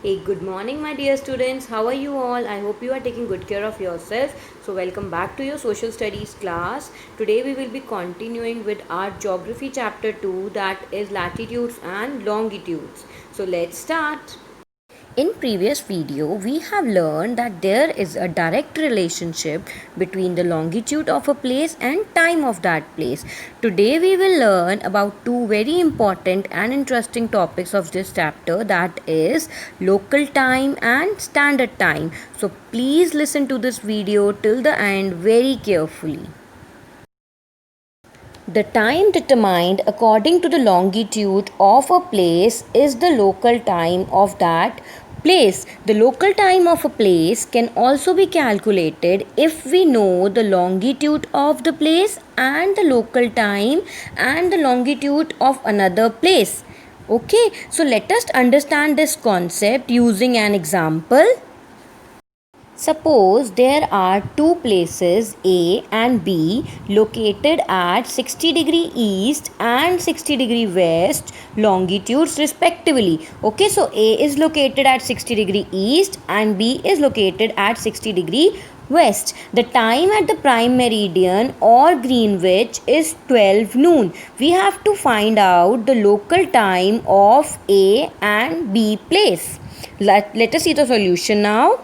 Hey, good morning, my dear students. How are you all? I hope you are taking good care of yourself. So, welcome back to your social studies class. Today, we will be continuing with our geography chapter 2, that is latitudes and longitudes. So, let's start. In previous video, we have learned that there is a direct relationship between the longitude of a place and time of that place. Today we will learn about two very important and interesting topics of this chapter, that is local time and standard time. So please listen to this video till the end very carefully. The time determined according to the longitude of a place is the local time of that place. The local time of a place can also be calculated if we know the longitude of the place and the local time and the longitude of another place. Okay, so let us understand this concept using an example. Suppose there are two places A and B located at 60° east and 60° west longitudes respectively. Okay, so A is located at 60° east and B is located at 60° west. The time at the prime meridian or Greenwich is 12 noon. We have to find out the local time of A and B place. Let us see the solution now.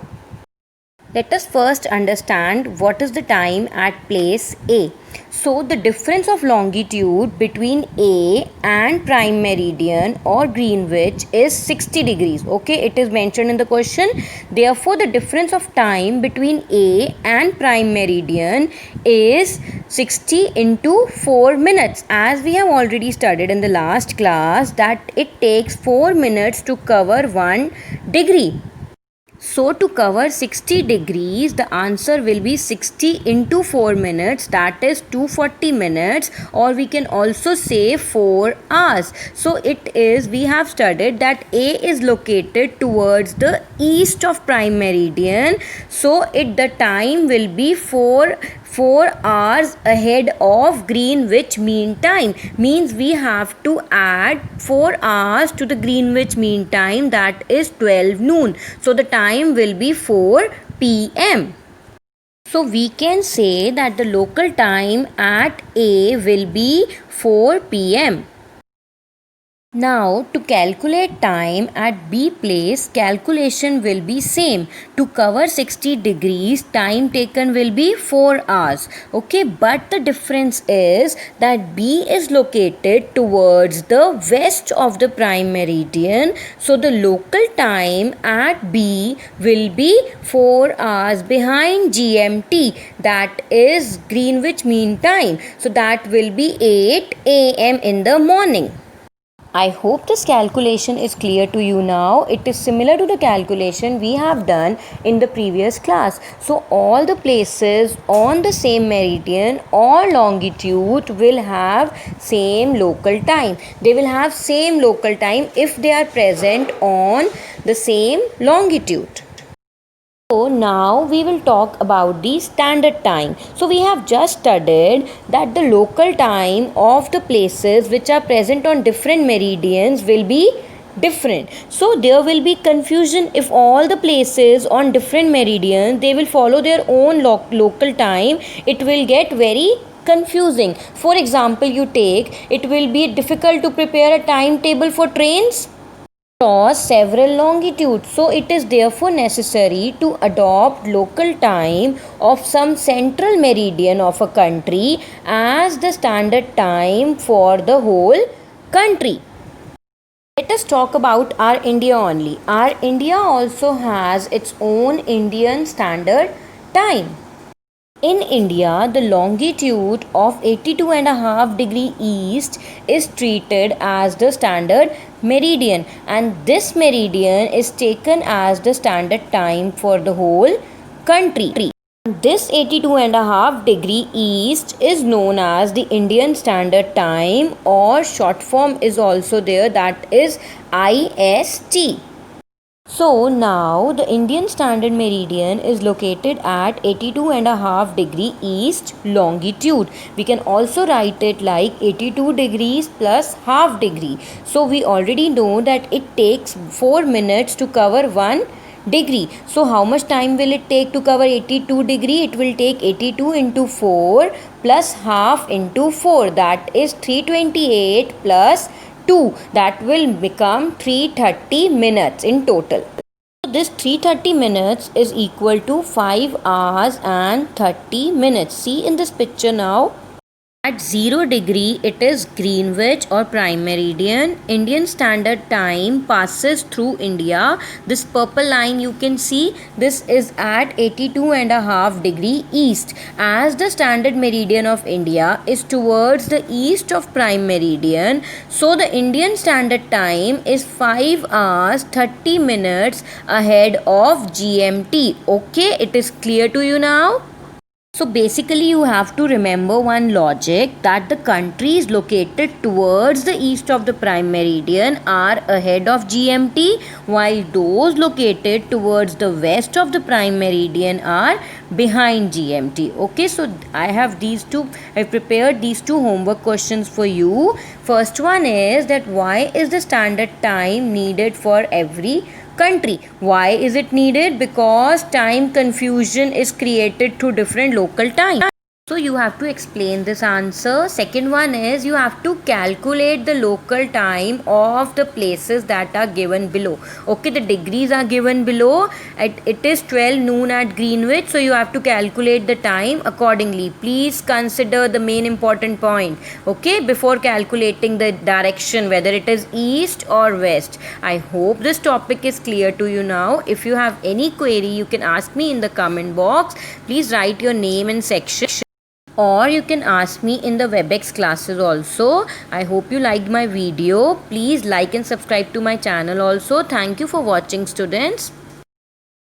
Let us first understand what is the time at place A. So the difference of longitude between A and prime meridian or Greenwich is 60 degrees. Okay, it is mentioned in the question. Therefore, the difference of time between A and prime meridian is 60 into 4 minutes. As we have already studied in the last class that it takes 4 minutes to cover 1 degree. So to cover 60 degrees, the answer will be 60 into 4 minutes, that is 240 minutes, or we can also say 4 hours. So it is, we have studied that A is located towards the east of prime meridian. So the time will be 4 hours ahead of Greenwich Mean Time. Means we have to add 4 hours to the Greenwich Mean Time, that is 12 noon. So the time will be 4 p.m. So we can say that the local time at A will be 4 p.m. Now to calculate time at B place, calculation will be same. To cover 60 degrees, time taken will be 4 hours. Okay, but the difference is that B is located towards the west of the prime meridian. So the local time at B will be 4 hours behind GMT, that is Greenwich Mean Time. So that will be 8 a.m. in the morning. I hope this calculation is clear to you now. It is similar to the calculation we have done in the previous class. So all the places on the same meridian or longitude will have same local time. They will have same local time if they are present on the same longitude. So now we will talk about the standard time. So we have just studied that the local time of the places which are present on different meridians will be different. So there will be confusion if all the places on different meridians they will follow their own local time. It will get very confusing. For example, you take, it will be difficult to prepare a timetable for trains across several longitudes. So it is therefore necessary to adopt local time of some central meridian of a country as the standard time for the whole country. Let us talk about our India only. Our India also has its own Indian standard time. In India, the longitude of 82.5° east is treated as the standard meridian, and this meridian is taken as the standard time for the whole country. This 82.5° east is known as the Indian Standard Time, or short form is also there, that is IST. So now the Indian Standard Meridian is located at 82.5 degree east longitude. We can also write it like 82 degrees plus half degree. So we already know that it takes 4 minutes to cover 1 degree. So how much time will it take to cover 82 degree? It will take 82 into 4 plus half into 4, that is 328 plus 2, that will become 330 minutes in total. So this 330 minutes is equal to 5 hours and 30 minutes. See in this picture now. At 0 degree, it is Greenwich or prime meridian. Indian Standard Time passes through India. This purple line you can see, this is at 82.5 degree east. As the standard meridian of India is towards the east of prime meridian, so the Indian Standard Time is 5 hours 30 minutes ahead of GMT. Okay, it is clear to you now? So basically you have to remember one logic, that the countries located towards the east of the prime meridian are ahead of GMT, while those located towards the west of the prime meridian are behind GMT. Okay, so I prepared these two homework questions for you. First one is that why is the standard time needed for every country? Why is it needed? Because time confusion is created through different local time. So you have to explain this answer. Second one is you have to calculate the local time of the places that are given below. Okay, the degrees are given below. It is 12 noon at Greenwich. So you have to calculate the time accordingly. Please consider the main important point. Okay, before calculating the direction, whether it is east or west. I hope this topic is clear to you now. If you have any query, you can ask me in the comment box. Please write your name and section, or you can ask me in the WebEx classes also. I hope you liked my video. Please like and subscribe to my channel also. Thank you for watching, students.